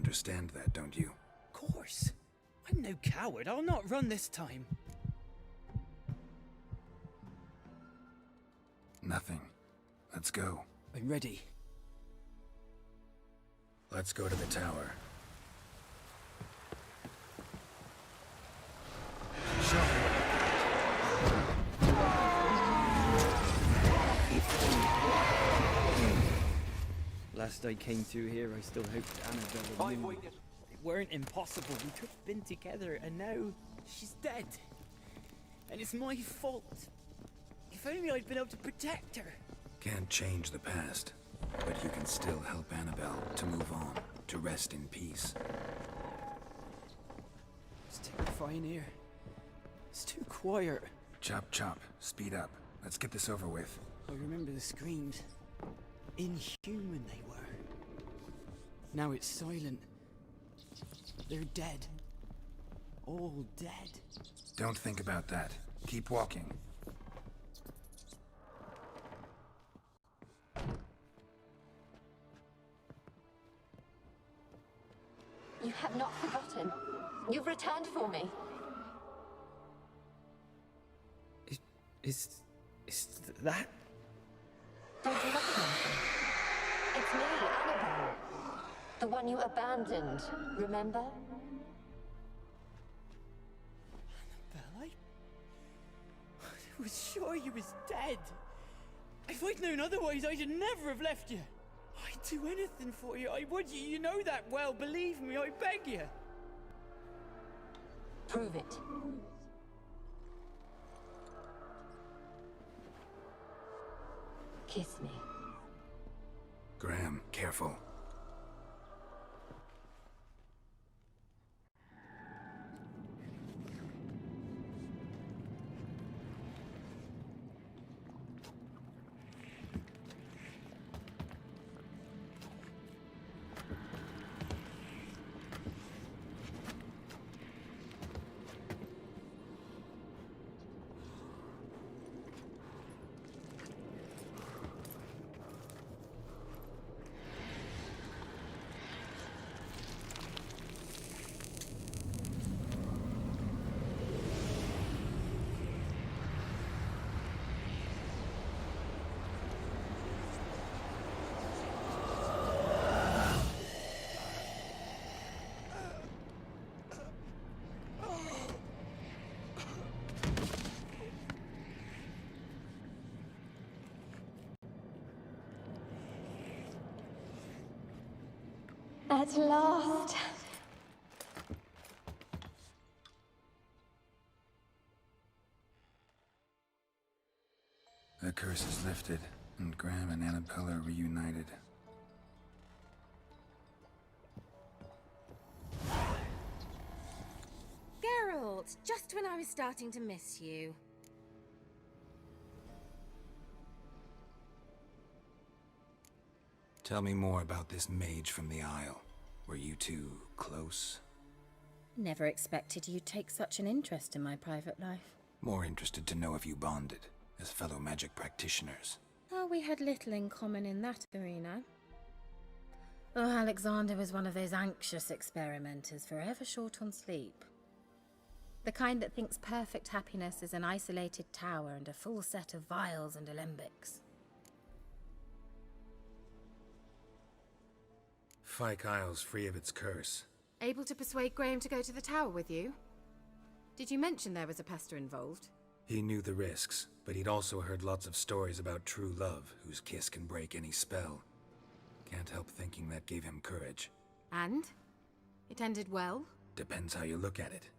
understand that, don't you? Of course. I'm no coward. I'll not run this time. Nothing. Let's go. I'm ready. Let's go to the tower. Show me. Last I came through here, I still hoped Annabelle would move. It weren't impossible. We could have been together, and now she's dead. And it's my fault. If only I'd been able to protect her. Can't change the past, but you can still help Annabelle to move on, to rest in peace. It's terrifying here. It's too quiet. Chop chop, speed up. Let's get this over with. I remember the screams. Inhuman they were. Now it's silent. They're dead. All dead. Don't think about that. Keep walking. You have not forgotten. You've returned for me. Is that? Don't look at me. It's me, Annabelle. The one you abandoned, remember? Annabelle, I was sure you was dead. If I'd known otherwise, I'd never have left you. I'd do anything for you. I would. You know that well. Believe me, I beg you. Prove it. Kiss me. Graham, careful. At last. The curse is lifted, and Graham and Annabelle are reunited. Geralt, just when I was starting to miss you. Tell me more about this mage from the Isle. Were you two close? Never expected you'd take such an interest in my private life. More interested to know if you bonded, as fellow magic practitioners. Oh, we had little in common in that arena. Oh, Alexander was one of those anxious experimenters, forever short on sleep. The kind that thinks perfect happiness is an isolated tower and a full set of vials and alembics. Fyke Isle's free of its curse. Able to persuade Graham to go to the tower with you? Did you mention there was a pester involved? He knew the risks, but he'd also heard lots of stories about true love, whose kiss can break any spell. Can't help thinking that gave him courage. And? It ended well? Depends how you look at it.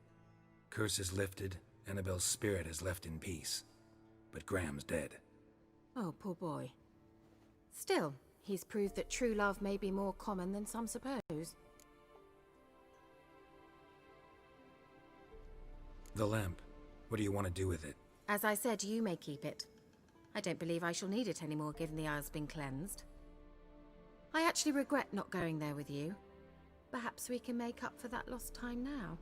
Curse is lifted, Annabelle's spirit is left in peace. But Graham's dead. Oh, poor boy. Still, he's proved that true love may be more common than some suppose. The lamp. What do you want to do with it? As I said, you may keep it. I don't believe I shall need it anymore, given the Isle's been cleansed. I actually regret not going there with you. Perhaps we can make up for that lost time now.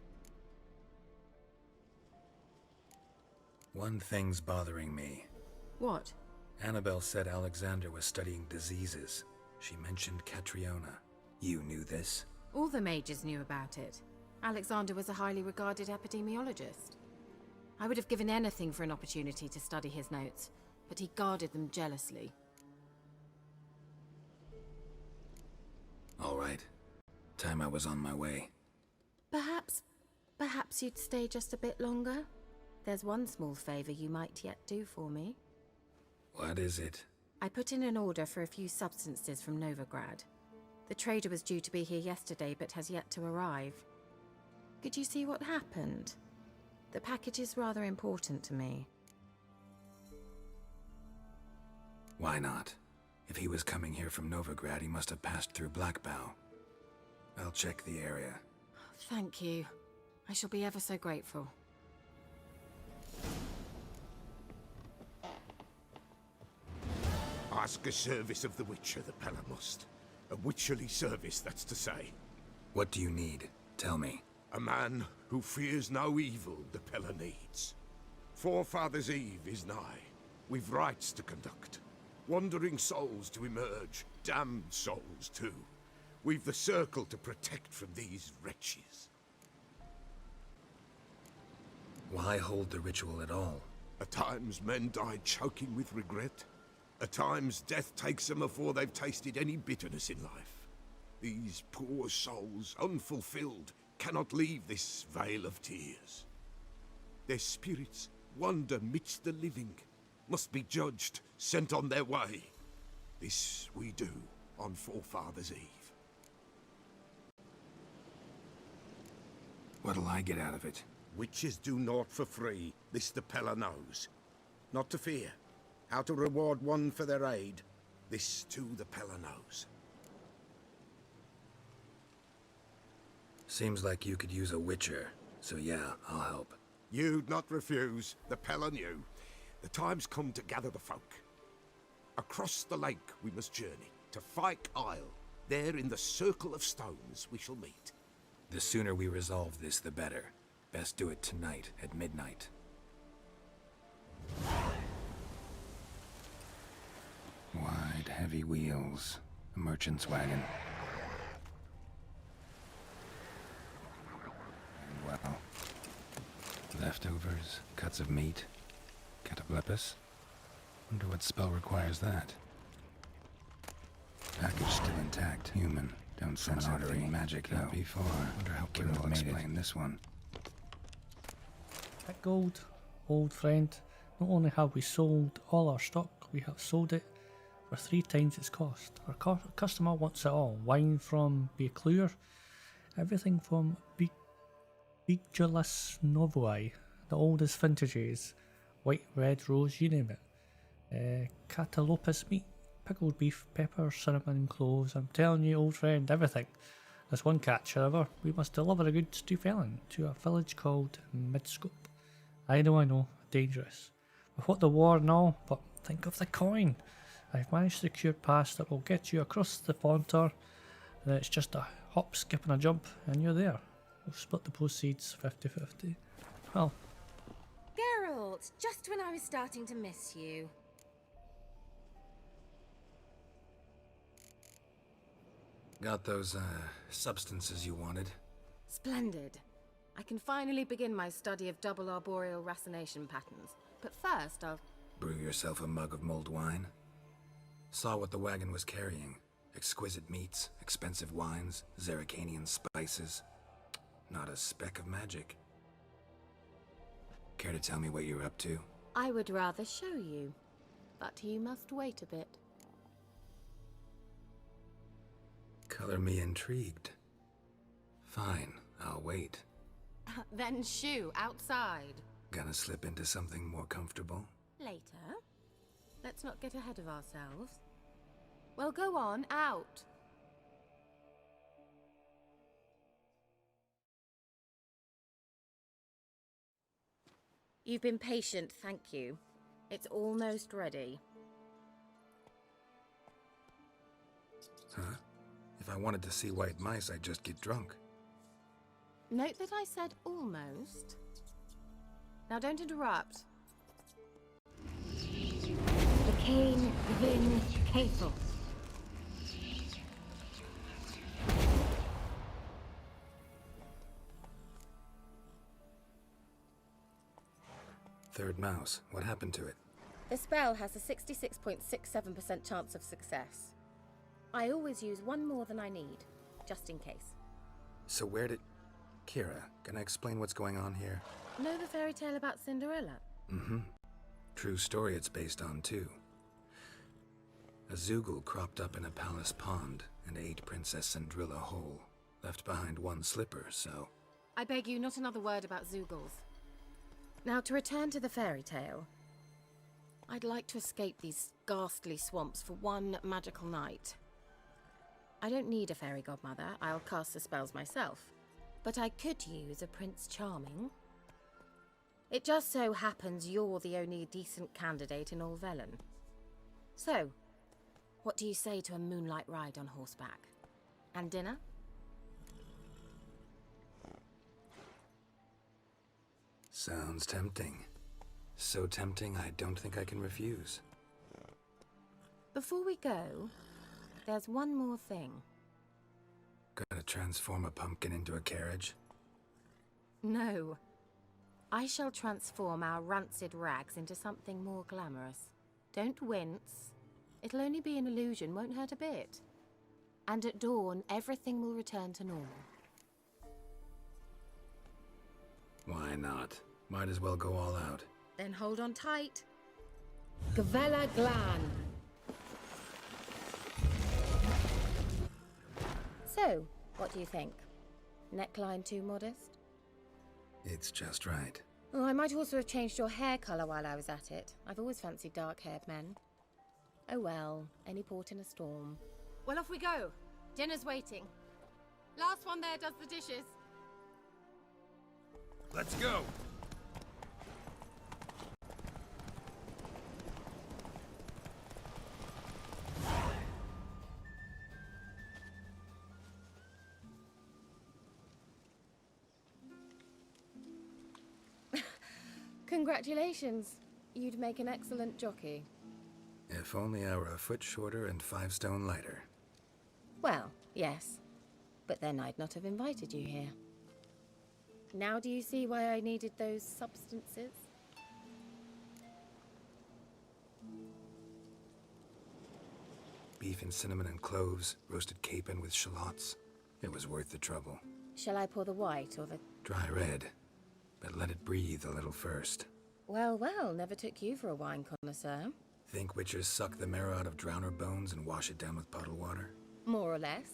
One thing's bothering me. What? Annabelle said Alexander was studying diseases. She mentioned Catriona. You knew this? All the mages knew about it. Alexander was a highly regarded epidemiologist. I would have given anything for an opportunity to study his notes, but he guarded them jealously. All right. Time I was on my way. Perhaps you'd stay just a bit longer? There's one small favor you might yet do for me. What is it? I put in an order for a few substances from Novigrad. The trader was due to be here yesterday, but has yet to arrive. Could you see what happened? The package is rather important to me. Why not? If he was coming here from Novigrad, he must have passed through Blackbow. I'll check the area. Thank you. I shall be ever so grateful. Ask a service of the Witcher, the Pella must. A witcherly service, that's to say. What do you need? Tell me. A man who fears no evil the Pella needs. Forefathers' Eve is nigh. We've rites to conduct. Wandering souls to emerge, damned souls too. We've the circle to protect from these wretches. Why hold the ritual at all? At times men die choking with regret. At times death takes them before they've tasted any bitterness in life. These poor souls, unfulfilled, cannot leave this vale of tears. Their spirits wander midst the living, must be judged, sent on their way. This we do on Forefathers' Eve. What'll I get out of it? Witches do naught for free, this the Pella knows. Not to fear. How to reward one for their aid, this too the Pella knows. Seems like you could use a witcher, so yeah, I'll help. You'd not refuse, the Pella knew. The time's come to gather the folk. Across the lake we must journey, to Fyke Isle. There in the circle of stones we shall meet. The sooner we resolve this, the better. Best do it tonight, at midnight. Wide, heavy wheels. A merchant's wagon. And well, leftovers, cuts of meat, cataplepis. Wonder what spell requires that. Package still intact. Human. Don't sense anything magic though. Before. Wonder how Kira will explain this one. That gold, old friend. Not only have we sold all our stock, we have sold it for 3 times its cost. Our customer wants it all. Wine from Beclure, everything from Beaculus Novoi, the oldest vintages, white, red, rose, you name it. Catalopus meat, pickled beef, pepper, cinnamon, cloves. I'm telling you, old friend, everything. There's one catch, however. We must deliver the goods to Felon, to a village called Midscope. I know, dangerous. With what the war and all, but think of the coin. I've managed to secure pass that will get you across the Fonter, and it's just a hop, skip and a jump, and you're there. We'll split the proceeds 50-50. Well, Geralt, just when I was starting to miss you. Got those, substances you wanted? Splendid. I can finally begin my study of double arboreal racination patterns. But first, I'll... Brew yourself a mug of mulled wine? Saw what the wagon was carrying. Exquisite meats, expensive wines, Zerrikanian spices. Not a speck of magic. Care to tell me what you're up to? I would rather show you, but you must wait a bit. Color me intrigued. Fine, I'll wait. Then shoo, outside. Gonna slip into something more comfortable? Later. Let's not get ahead of ourselves. Well, go on, out. You've been patient, thank you. It's almost ready. Huh? If I wanted to see white mice, I'd just get drunk. Note that I said almost. Now don't interrupt. The Cane Vin Cathel. third mouse. What happened to it? The spell has a 66.67% chance of success. I always use one more than I need, just in case. So where did... Kira, can I explain what's going on here? Know the fairy tale about Cinderella? Mm-hmm. True story it's based on, too. A Zoogle cropped up in a palace pond and ate Princess Cinderella whole. Left behind one slipper, so... I beg you, not another word about Zoogles. Now, to return to the fairy tale, I'd like to escape these ghastly swamps for one magical night. I don't need a fairy godmother, I'll cast the spells myself. But I could use a Prince Charming. It just so happens you're the only decent candidate in all Velen. So, what do you say to a moonlight ride on horseback? And dinner? Sounds tempting. So tempting, I don't think I can refuse. Before we go, there's one more thing. Gotta transform a pumpkin into a carriage? No. I shall transform our rancid rags into something more glamorous. Don't wince. It'll only be an illusion, won't hurt a bit. And at dawn, everything will return to normal. Why not? Might as well go all out. Then hold on tight. Gavella Glan. So, what do you think? Neckline too modest? It's just right. Oh, I might also have changed your hair colour while I was at it. I've always fancied dark-haired men. Oh well, any port in a storm. Well, off we go. Dinner's waiting. Last one there does the dishes. Let's go! Congratulations. You'd make an excellent jockey. If only I were a foot shorter and 5 stone lighter. Well, yes. But then I'd not have invited you here. Now do you see why I needed those substances? Beef and cinnamon and cloves, roasted capon with shallots. It was worth the trouble. Shall I pour the white or the... Dry red, but let it breathe a little first. Well, well, never took you for a wine connoisseur. Think witchers suck the marrow out of drowner bones and wash it down with puddle water? More or less.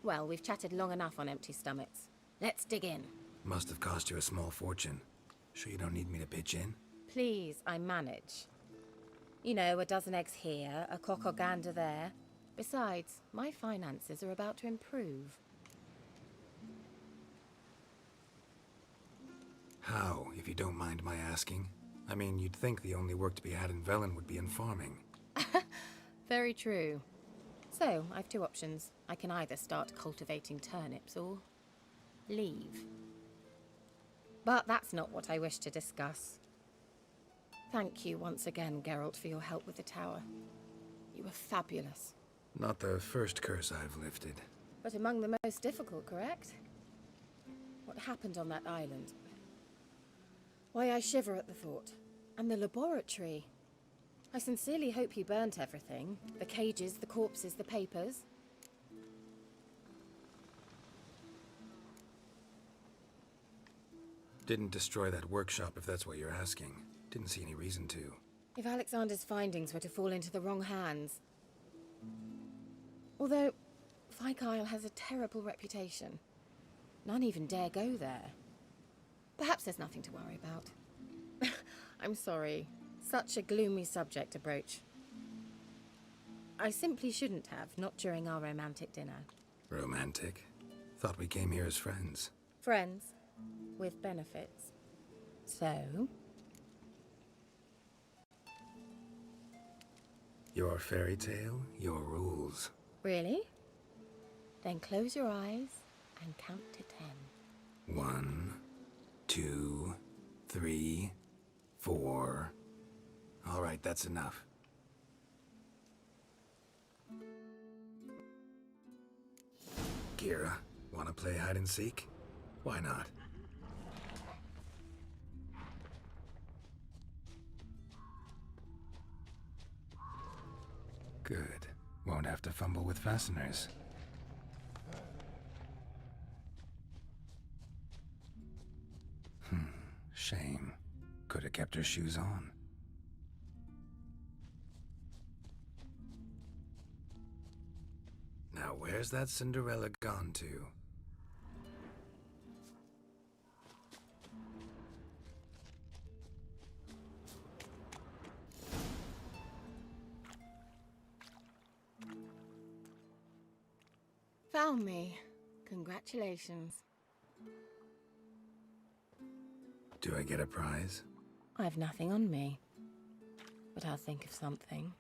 Well, we've chatted long enough on empty stomachs. Let's dig in. Must have cost you a small fortune. Sure you don't need me to pitch in? Please, I manage. You know, a dozen eggs here, a cock or gander there. Besides, my finances are about to improve. How, if you don't mind my asking? I mean, you'd think the only work to be had in Velen would be in farming. Very true. So, I've two options. I can either start cultivating turnips or leave. But that's not what I wish to discuss. Thank you once again, Geralt, for your help with the tower. You were fabulous. Not the first curse I've lifted. But among the most difficult, correct? What happened on that island? Why, I shiver at the thought. And the laboratory. I sincerely hope you burnt everything. The cages, the corpses, the papers. Didn't destroy that workshop, if that's what you're asking. Didn't see any reason to. If Alexander's findings were to fall into the wrong hands. Although, Fyke Isle has a terrible reputation. None even dare go there. Perhaps there's nothing to worry about. I'm sorry. Such a gloomy subject to broach. I simply shouldn't have, not during our romantic dinner. Romantic? Thought we came here as friends. Friends. With benefits. So? Your fairy tale, your rules. Really? Then close your eyes and count to 10. 1, 2, 3, 4. All right, that's enough. Kira, wanna play hide and seek? Why not? Won't have to fumble with fasteners. Shame. Could have kept her shoes on. Now where's that Cinderella gone to? Found me. Congratulations. Do I get a prize? I've nothing on me, but I'll think of something.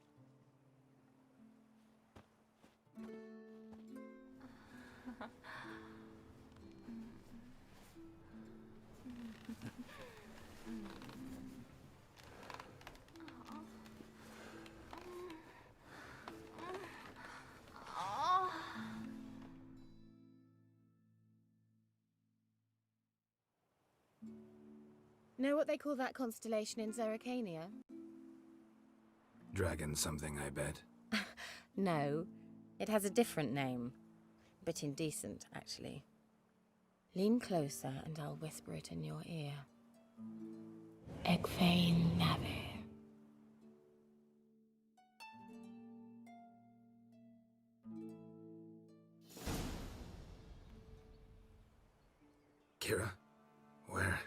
Know what they call that constellation in Zerrikania? Dragon something, I bet. No, it has a different name. Bit indecent, actually. Lean closer and I'll whisper it in your ear. Egfain Nave. Kira? Where?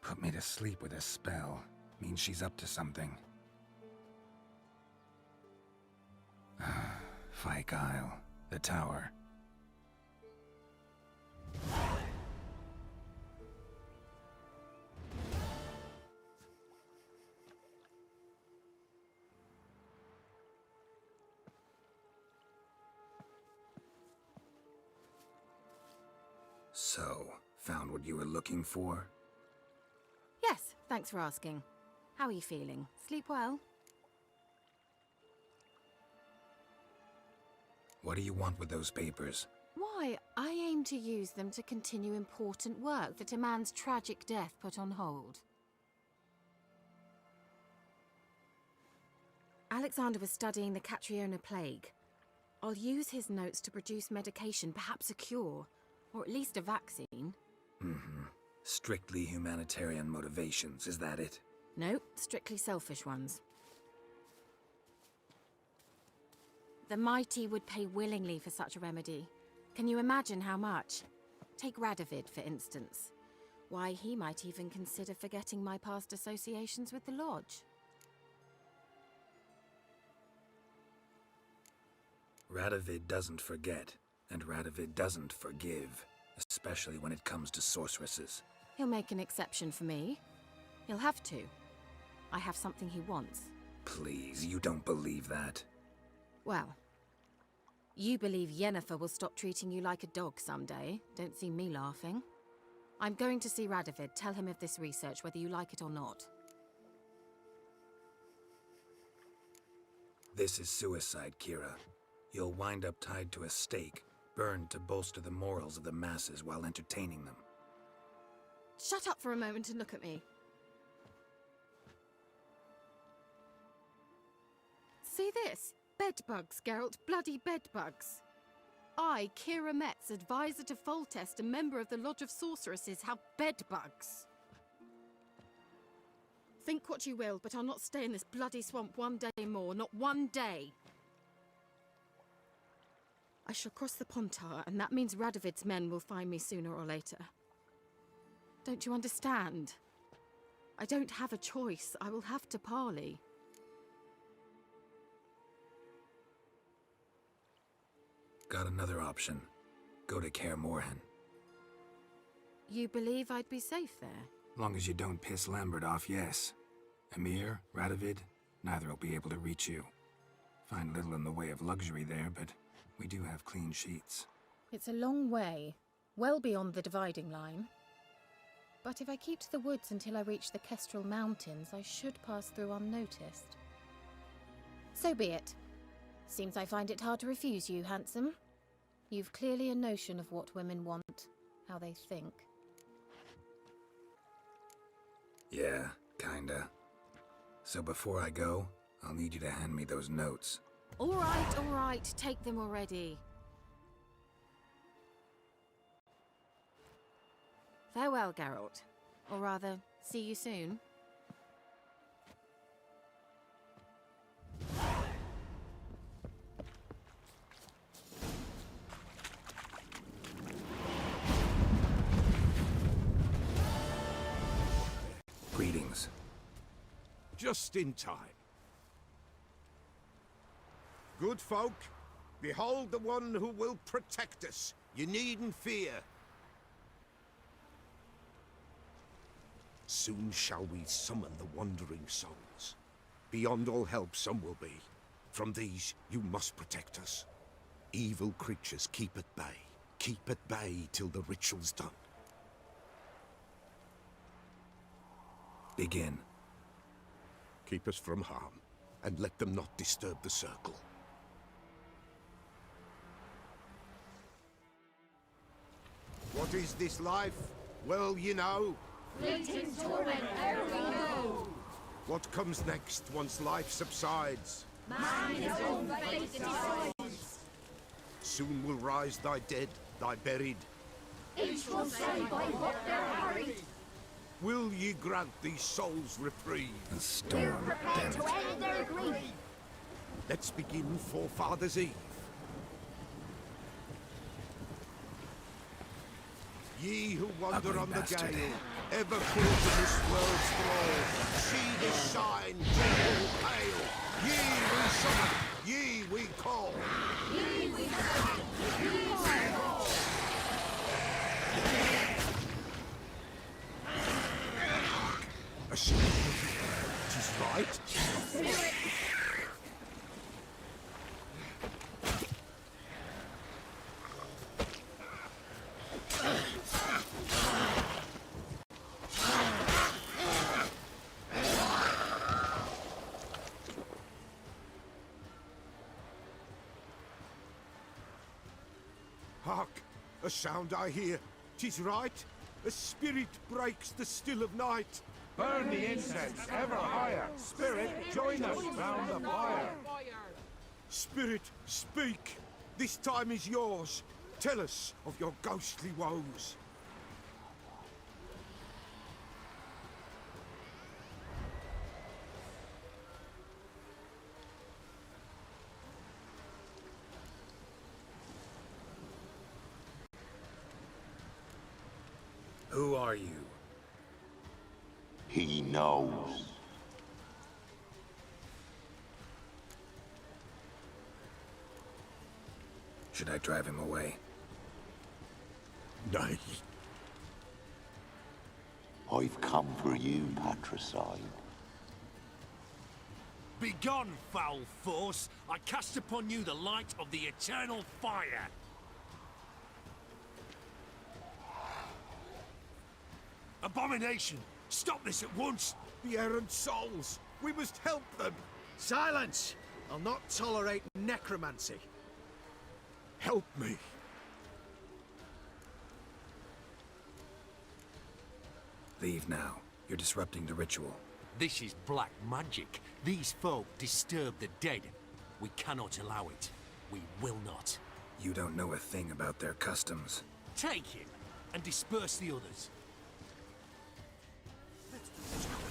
Put me to sleep with a spell. Means she's up to something. Fyke Isle. The tower. So, found what you were looking for? Yes, thanks for asking. How are you feeling? Sleep well? What do you want with those papers? Why, I aim to use them to continue important work that a man's tragic death put on hold. Alexander was studying the Catriona plague. I'll use his notes to produce medication, perhaps a cure, or at least a vaccine. Strictly humanitarian motivations, is that it? Nope, strictly selfish ones. The mighty would pay willingly for such a remedy. Can you imagine how much? Take Radovid, for instance. Why, he might even consider forgetting my past associations with the Lodge. Radovid doesn't forget, and Radovid doesn't forgive, especially when it comes to sorceresses. He'll make an exception for me. He'll have to. I have something he wants. Please, you don't believe that. Well, you believe Yennefer will stop treating you like a dog someday. Don't see me laughing. I'm going to see Radovid, tell him of this research, whether you like it or not. This is suicide, Kira. You'll wind up tied to a stake, burned to bolster the morals of the masses while entertaining them. Shut up for a moment and look at me. See this? Bedbugs, Geralt. Bloody bedbugs. I, Kira Metz, advisor to Foltest, a member of the Lodge of Sorceresses, have bedbugs. Think what you will, but I'll not stay in this bloody swamp one day more. Not one day. I shall cross the Pontar, and that means Radovid's men will find me sooner or later. Don't you understand? I don't have a choice. I will have to parley. Got another option. Go to Kaer Morhen. You believe I'd be safe there? Long as you don't piss Lambert off, yes. Emir, Radovid, neither will be able to reach you. Find little in the way of luxury there, but we do have clean sheets. It's a long way, well beyond the dividing line. But if I keep to the woods until I reach the Kestrel Mountains, I should pass through unnoticed. So be it. Seems I find it hard to refuse you, handsome. You've clearly a notion of what women want, how they think. Yeah, kinda. So before I go, I'll need you to hand me those notes. All right, take them already. Farewell, Geralt. Or rather, see you soon. Greetings. Just in time. Good folk, behold the one who will protect us. You needn't fear. Soon shall we summon the wandering souls. Beyond all help some will be. From these you must protect us. Evil creatures keep at bay. Keep at bay till the ritual's done. Begin. Keep us from harm, and let them not disturb the circle. What is this life? Well, you know. Fleeting torment, ere we know. What comes next once life subsides? Man his own fate decides. Soon will rise thy dead, thy buried. Each will say by what they're harried. Will ye grant these souls reprieve? A storm, damn it. End their grief. Let's begin Forefathers' Eve. Ye who wander on the bastard. gale, ever caught in this world's thrall, see this sign, tremble pale. Ye we summon, ye we call. A shout. 'Tis right. Hark! A sound I hear. 'Tis right. A spirit breaks the still of night. Burn the incense ever higher. Spirit, join us round the fire. Spirit, speak. This time is yours. Tell us of your ghostly woes. Who are you? He knows. Should I drive him away? Nay. I've come for you, patricide. Begone, foul force! I cast upon you the light of the eternal fire! Abomination! Stop this at once! The errant souls. We must help them. Silence! I'll not tolerate necromancy. Help me. Leave now. You're disrupting the ritual. This is black magic. These folk disturb the dead. We cannot allow it. We will not. You don't know a thing about their customs. Take him and disperse the others.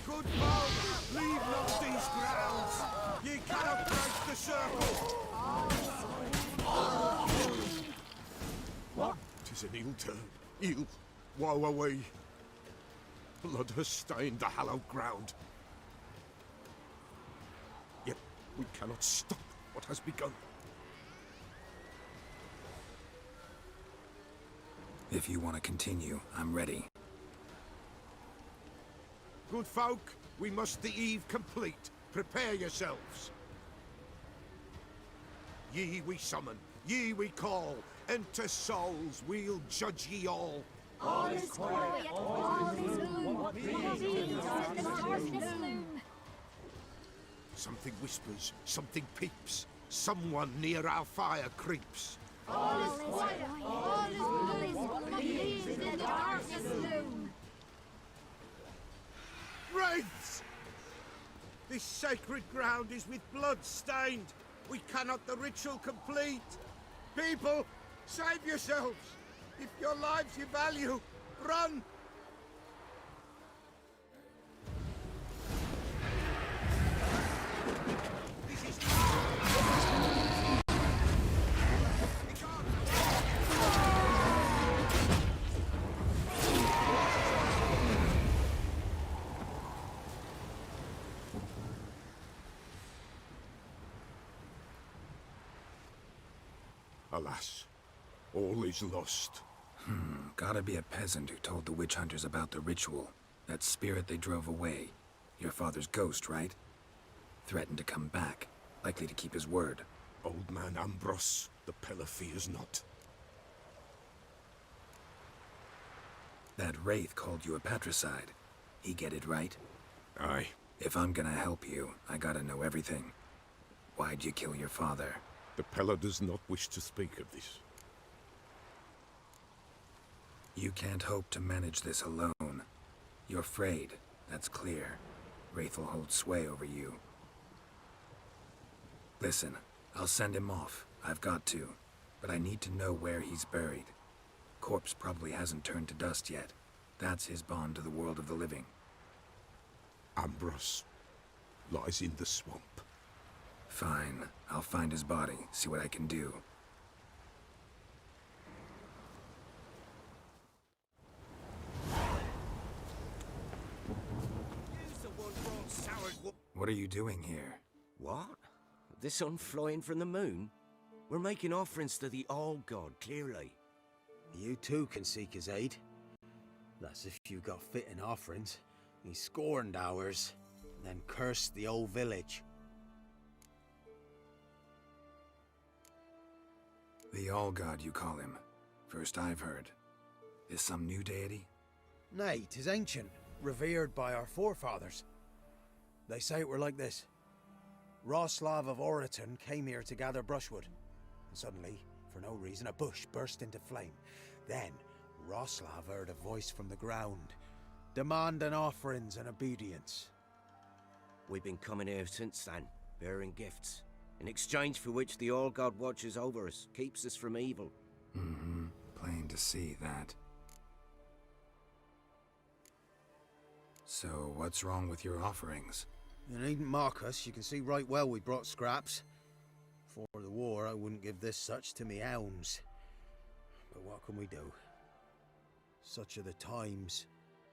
Good folk, leave not these grounds. Ye cannot break the circle. What? 'Tis an ill turn. Ill. Woe away. Blood has stained the hallowed ground. Yet we cannot stop what has begun. If you want to continue, I'm ready. Good folk, we must the eve complete. Prepare yourselves. Ye we summon, ye we call. Enter souls, we'll judge ye all. All is quiet, all is gloom. What means the darkness loom? Something whispers, something peeps. Someone near our fire creeps. All is quiet, all is gloom. What means the darkness loom? Wraiths! The This sacred ground is with blood stained. We cannot the ritual complete. People, save yourselves. If your lives you value, run. Alas, all is lost. Gotta be a peasant who told the witch hunters about the ritual. That spirit they drove away. Your father's ghost, right? Threatened to come back. Likely to keep his word. Old man Ambros, the Pella fears not. That wraith called you a patricide. He get it right? Aye. If I'm gonna help you, I gotta know everything. Why'd you kill your father? The Pella does not wish to speak of this. You can't hope to manage this alone. You're afraid, that's clear. Wraith will hold sway over you. Listen, I'll send him off. I've got to. But I need to know where he's buried. Corpse probably hasn't turned to dust yet. That's his bond to the world of the living. Ambros lies in the swamp. Fine. I'll find his body, see what I can do. What are you doing here? What? The sun flying from the moon? We're making offerings to the All-God, clearly. You too can seek his aid. That's if you got fitting offerings. He scorned ours, then cursed the old village. The All-God, you call him. First I've heard. Is some new deity? Nay, 'tis ancient, revered by our forefathers. They say it were like this. Roslav of Oriton came here to gather brushwood, and suddenly, for no reason, a bush burst into flame. Then, Roslav heard a voice from the ground, demanding offerings and obedience. We've been coming here since then, bearing gifts, in exchange for which the All-God watches over us, keeps us from evil. Plain to see that. So, what's wrong with your offerings? You needn't mock us, you can see right well we brought scraps. Before the war, I wouldn't give this such to me hounds. But what can we do? Such are the times.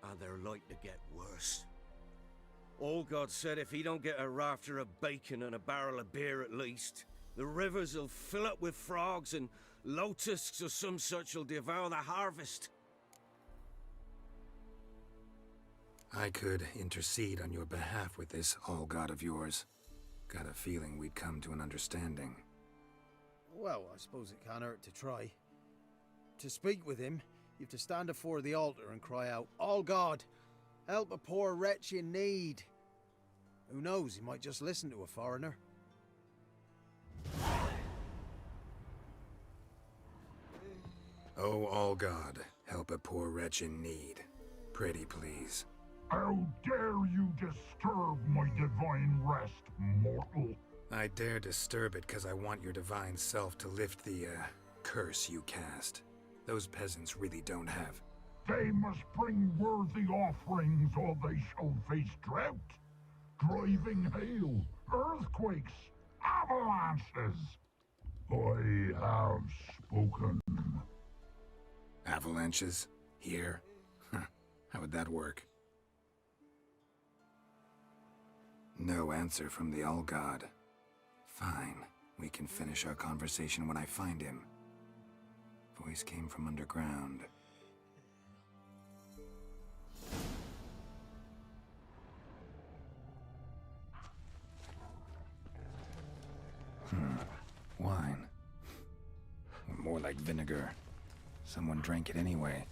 And they're like to get worse. All-God said if he don't get a rafter of bacon and a barrel of beer at least, the rivers will fill up with frogs and locusts or some such will devour the harvest. I could intercede on your behalf with this All-God of yours. Got a feeling we'd come to an understanding. Well, I suppose it can't hurt to try. To speak with him, you have to stand before the altar and cry out, "All God, help a poor wretch in need." Who knows, he might just listen to a foreigner. Oh, All-God, help a poor wretch in need. Pretty please. How dare you disturb my divine rest, mortal? I dare disturb it because I want your divine self to lift the, curse you cast. Those peasants really don't have. They must bring worthy offerings or they shall face drought, driving hail, earthquakes, avalanches. I have spoken. Avalanches? Here? How would that work? No answer from the All-God. Fine. We can finish our conversation when I find him. Voice came from underground. Wine. More like vinegar. Someone drank it anyway.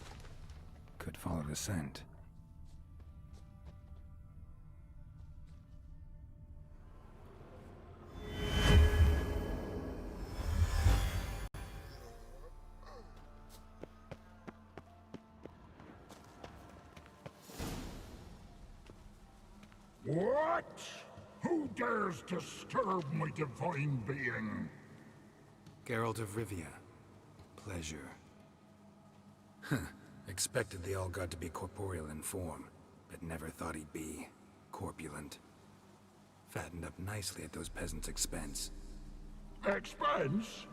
Could follow the scent. What? Who dares disturb my divine being? Geralt of Rivia. Pleasure. Expected the All-God to be corporeal in form, but never thought he'd be corpulent. Fattened up nicely at those peasants' expense. Expense?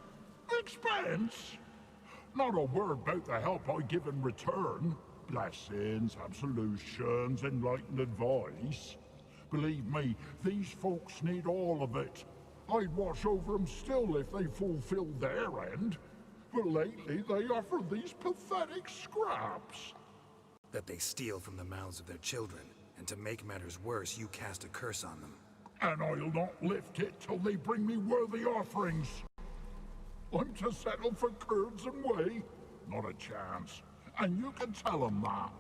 Expense? Not a word about the help I give in return. Blessings, absolutions, enlightened advice. Believe me, these folks need all of it. I'd watch over them still if they fulfilled their end. But lately they offer these pathetic scraps. That they steal from the mouths of their children, and to make matters worse, you cast a curse on them. And I'll not lift it till they bring me worthy offerings. I'm to settle for curds and whey? Not a chance. And you can tell them that.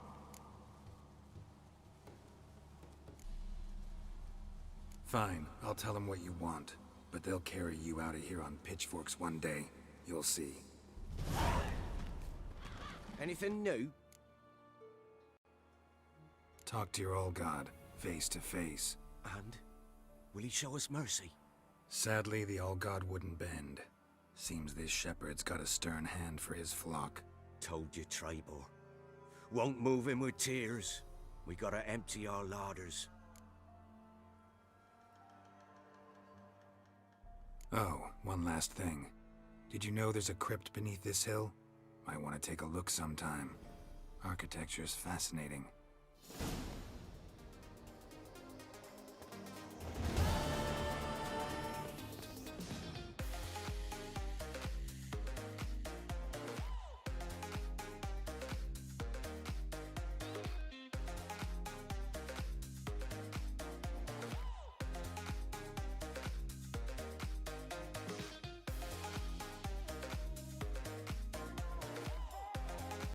Fine, I'll tell them what you want. But they'll carry you out of here on pitchforks one day. You'll see. Anything new? Talk to your All-God, face to face. And? Will he show us mercy? Sadly, the All-God wouldn't bend. Seems this shepherd's got a stern hand for his flock. Told you, Trebor. Won't move him with tears. We gotta empty our larders. Oh, one last thing. Did you know there's a crypt beneath this hill? Might want to take a look sometime. Architecture's fascinating.